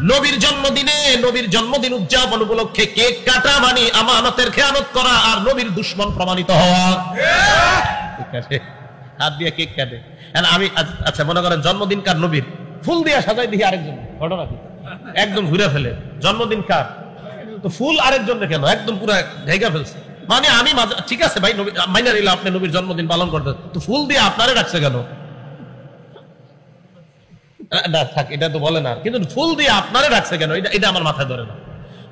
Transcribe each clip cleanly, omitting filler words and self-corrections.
নবীর জন্মদিনে, নবীর জন্মদিন উদযাপন উপলক্ষে কেক কাটা মানে আমানতের খেয়ানত করা আর নবীর দুশমন প্রমাণিত হওয়া। হাত দিয়ে কেক কাটে। আমি আচ্ছা মনে করেন জন্মদিন কার? নবীর। ফুল দিয়ে সাজাই দিই আরেকজন, ঘটনা কি? একদম ঘুরে ফেলে। জন্মদিন কার? তো ফুল আরেকজন কেন? একদম পুরো ঢেকে ফেলছে। মানে আমি ঠিক আছে ভাই, মাইনা নিলাম আপনি নবীর জন্মদিন পালন করতে, তো ফুল দিয়ে আপনারে রাখছে কেন? না থাক, এটা তো বলে না, কিন্তু ফুল দিয়ে আপনারে রাখছে কেন? এটা আমার মাথায় ধরে না।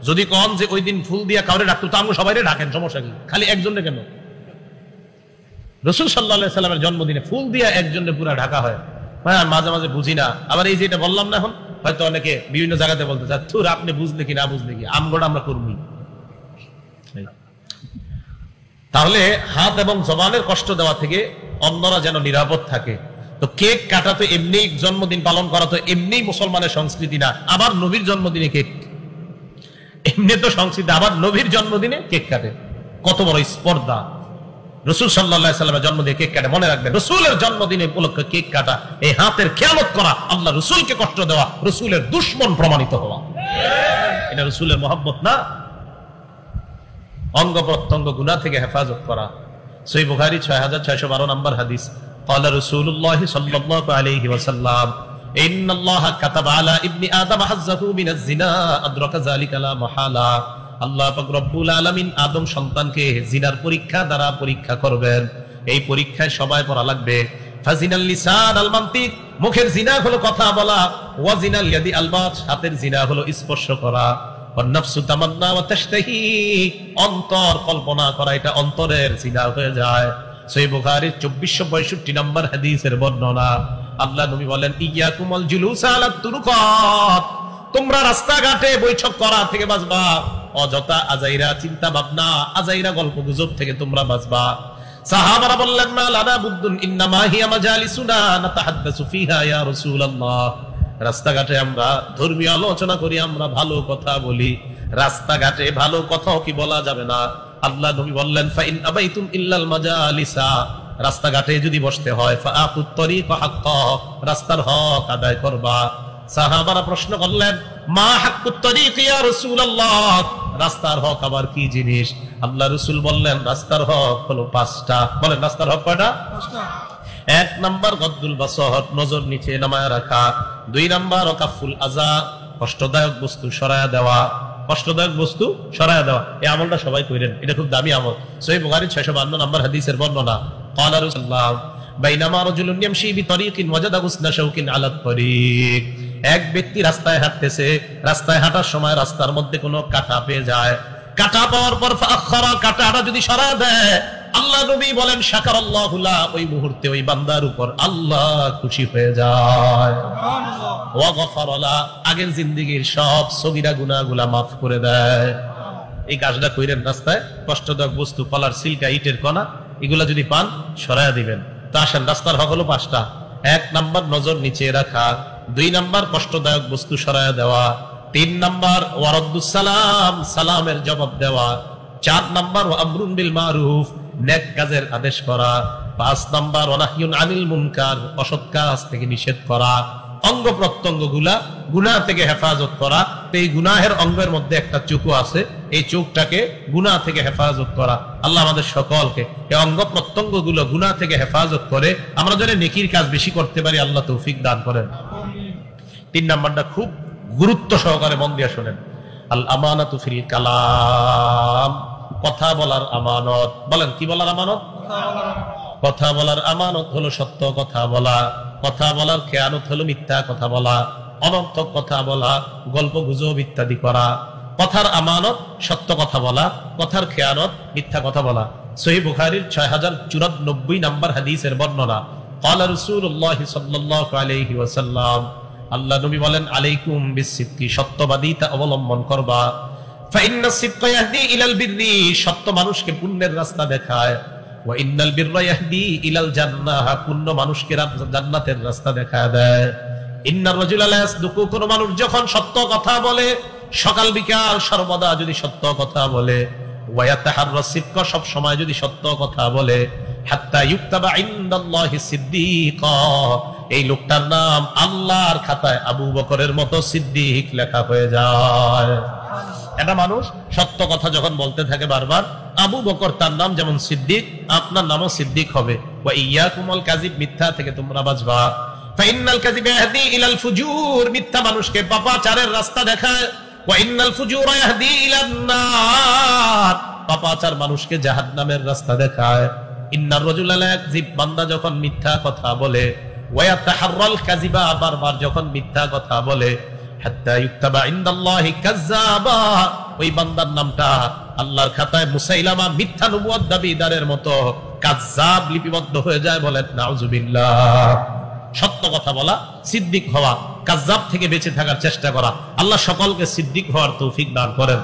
যদি কন যে ওই দিন ফুল দিয়ে কাউরে রাখতো, তো আমরা সবাই ডাকেন, সমস্যা কি? খালি একজনে কেন? রাসূল সাল্লাল্লাহু আলাইহি সাল্লামের জন্মদিনে ফুল দিয়ে একজনে পুরো ঢাকা হয়। মাঝে মাঝে বুঝি না। আবার এই যে এটা বললাম না, এখন হয়তো অনেকে বিভিন্ন জায়গাতে বলতে চায়, তুই আপনি বুঝলে কি না বুঝলে কি, আমগোড়া আমরা করবি। তাহলে হাত এবং জবানের কষ্ট দেওয়া থেকে অন্যরা যেন নিরাপদ থাকে। তো কেক কাটা তো এমনি, জন্মদিন পালন করা তো এমনি মুসলমানের সংস্কৃতি না। আবার নবীর জন্মদিনে কেক, এমনি তো সংস্কৃতি, আবার নবীর জন্মদিনে কেক কাটে। কত বড় স্পর্ধা! রাসূল সাল্লাল্লাহু আলাইহি সাল্লামের জন্মদিনে কেক কাটে। মনে রাখবেন, রাসূলের জন্মদিনে উপলক্ষে কেক কাটা, এই হাতের খেয়ানত করা, আল্লাহ রাসূলকে কষ্ট দেওয়া, রাসূলের দুশমন প্রমাণিত হওয়া। এটা রাসূলের মহব্বত না? অঙ্গ প্রত্যঙ্গ গুনাহ থেকে হেফাজত করা। সহিহ বুখারী 6612 নম্বর হাদিস, قال رسول الله صلى الله عليه وسلم ان الله كتب على ابن ادم حظه من الزنا ادرك ذلك لا محاله। আল্লাহ পাক রব্বুল আলামিন আদম সন্তানকে জিনার পরীক্ষা দ্বারা পরীক্ষা করবেন। এই পরীক্ষায় সবাই পড়া লাগবে। ফাজিনাল লিসান আল মানতিক, মুখের জিনা হলো কথা বলা। ওয়া জিনাল ইয়াদি আল বাত, হাতের জিনা হলো স্পর্শ করা। ওয়ান নাফসু তামান্না ওয়া তাশতাহি, অন্তর কল্পনা করা, এটা অন্তরের জিনা হয়ে যায়। সহিহ বুখারী 2462 নম্বর হাদিসের বর্ণনা। আল্লাহ নবী বলেন, ইয়াকুমুল জুলুস আলা তুরুকাত, তোমরা রাস্তাঘাটে বৈঠক করা থেকে বাঁচবা। অযথা আজাইরা চিন্তা ভাবনা, আজাইরা গল্প গুজব থেকে তোমরা বাঁচবা। সাহাবারা বললেন, মা লানা বুদ্দুন ইন্নামা হিয়া মাজালিসুনা নাতাহাদ্দাসু ফিহা ইয়া রাসূলুল্লাহ। রাস্তাঘাটে আমরা ধর্মীয় আলোচনা করি, আমরা ভালো কথা বলি। রাস্তাঘাটে ভালো কথাও কি বলা যাবে না? আল্লাহ নবী বললেন, ফা ইন আবাইতুম ইল্লাল মাজালিসা, রাস্তাঘাটে যদি বসতে হয়, ফাআকুত তরিকা হাক্কা, রাস্তার হক আদায় করবা। সাহাবারা প্রশ্ন করলেন, মা হাক্কুত তরিক ইয়া রাসূলুল্লাহ, রাস্তার হক আবার কি জিনিস? আল্লাহ রাসূল বললেন, রাস্তার হক হলো 5টা। বলেন রাস্তার হক কয়টা? 5টা। 1 নাম্বার গদ্দুল বাসর, নজর নিচে নামায় রাখা। 2 নাম্বার ওয়াকাফুল আযা, কষ্টদায়ক বস্তু সরায়া দেওয়া। কষ্টদায়ক বস্তু সরায়া দেওয়া, এই আমলটা সবাই করেন, এটা খুব দামি আমল। সহিহ বুখারী 652 নম্বর হাদিসের বর্ণনা। ক্বালা রাসূলুল্লাহ বাইনামা রাজুলুন ইয়ামশি বিতরিকিন ওয়াজাদা গুসনা শাওকিন আলা তরিক, এক ব্যক্তি রাস্তায় হাঁটতেছে, রাস্তায় হাঁটার সময় রাস্তার মধ্যে কোনো কাঁটা পেয়ে যায়। কাঁটা পাওয়ার পর ফাআখারা, কাঁটাটা যদি সরায় দেয়, আল্লাহ নবী বলেন, শাকারাল্লাহু লা, ওই মুহূর্তে ওই বান্দার উপর আল্লাহ খুশি হয়ে যায়। সুবহানাল্লাহ। ওয়া গফারা লা, আগের জিন্দেগীর সব সগীরা গুনাহগুলা maaf করে দেয়। এই কাজটা কইরেন, রাস্তায় কষ্টদায়ক বস্তু, কলার সিলকা, ইটের কণা, এগুলা যদি পান সরায়া দিবেন। তো আসেন, রাস্তার হক হলো 5টা। 1 নাম্বার নজর নিচে রাখা। 2 নাম্বার কষ্টদায়ক বস্তু সরায়া দেওয়া। 3 নাম্বার ওয়ারাদ্দুস সালাম, সালামের জবাব দেওয়া। 4 নাম্বার আমরুন বিল মারুফ, নেক কাজের আদেশ করা। 5 নাম্বার ওয়ানাহিয়ুন আনিল মুনকার, অসৎ কাজ থেকে নিষেধ করা। অঙ্গ প্রত্যঙ্গ গুলা গুনাহ থেকে হেফাজত করা। এই গুনাহের অঙ্গের মধ্যে একটা চোখও আছে, এই চোখটাকে গুনাহ থেকে হেফাজত করা। আল্লাহ আমাদের সকলকে এই অঙ্গ প্রত্যঙ্গ গুলো গুনাহ থেকে হেফাজত করে আমরা যেন নেকির কাজ বেশি করতে পারি, আল্লাহ তৌফিক দান করেন। 3 নাম্বারটা খুব গুরুত্ব সহকারে মন দিয়ে শোনেন, আল আমানাতু ফিল কালাম, কথা বলার আমানত। বলেন, কি বলার আমানত? কথা বলার আমানত হলো সত্য কথা বলা। কথা বলার খেয়ানত হলো মিথ্যা কথা বলা, অনর্থক কথা বলা, গল্প গুজব ইত্যাদি করা। কথার আমানত সত্য কথা বলা, কথার খেয়ানত মিথ্যা কথা বলা। সহিহ বুখারীর 6094 নম্বর হাদিসের বর্ণনা। ক্বালা রাসূলুল্লাহ সাল্লাল্লাহু আলাইহি ওয়াসাল্লাম, আল্লাহ নবী বলেন, আলাইকুম বিসসিদকি, সত্যবাদিতা অবলম্বন করবা। ফা ইন্নাস সিদকা ইয়াহদি ইলাল বিররি, সত্য মানুষকে পুণ্যের রাস্তা দেখায়। ওয়া ইন্নাল বিররা ইয়াহদি ইলাল জান্নাহ, পুণ্য মানুষকে জান্নাতের রাস্তা দেখায় দেয়। ইন্নার রাজুলা লা ইয়াসদুকু, কোন মানুষ যখন সত্য কথা বলে, সকাল বিকাল সর্বদা যদি সত্য কথা বলে, ওয়া ইয়াতাহাররা সিদকা, সব সময় যদি সত্য কথা বলে, হাত্তা ইউকতাবা ইনদাল্লাহি সিদ্দীকা, এই লোকটার নাম আল্লাহর খাতায় আবু বকরের মতো সিদ্দিক লেখা হয়ে যায়। একটা মানুষ সত্য কথা যখন বলতে থাকে বারবার, আবু বকর তার নাম যেমন সিদ্দিক, আপনার নামও সিদ্দিক হবে। ওয়া ইয়াকুমুল কাযিব, মিথ্যা থেকে তোমরা বাঁচবা। ফাইন্নাল কাযিবা ইয়াহদি ইলাল ফুজুর, মিথ্যা মানুষকে পাপাচারের রাস্তা দেখায়। ওয়া ইন্নাল ফুজুরা ইয়াহদি ইলান নার, পাপাচার মানুষকে জাহান্নামের রাস্তা দেখায়। ইন্নার রাজুলা লা ইয়াকযিব, বান্দা যখন মিথ্যা কথা বলে, ওয়া ইয়াতাহাররাল কাযিবা, বারবার যখন মিথ্যা কথা বলে, হাত্তা ইউকতাবা ইনদাল্লাহি কাযযাবা, ওই বান্দার নামটা আল্লাহর খাতায় মুসাইলামা মিথ্যা নবুয়ত দাবিদারের মতো কাযযাব লিপিবদ্ধ হয়ে যায়। বলেন নাউযুবিল্লাহ। সত্য কথা বলা, সিদ্দিক হওয়া, কাযযাব থেকে বেঁচে থাকার চেষ্টা করা। আল্লাহ সকলকে সিদ্দিক হওয়ার তৌফিক দান করেন।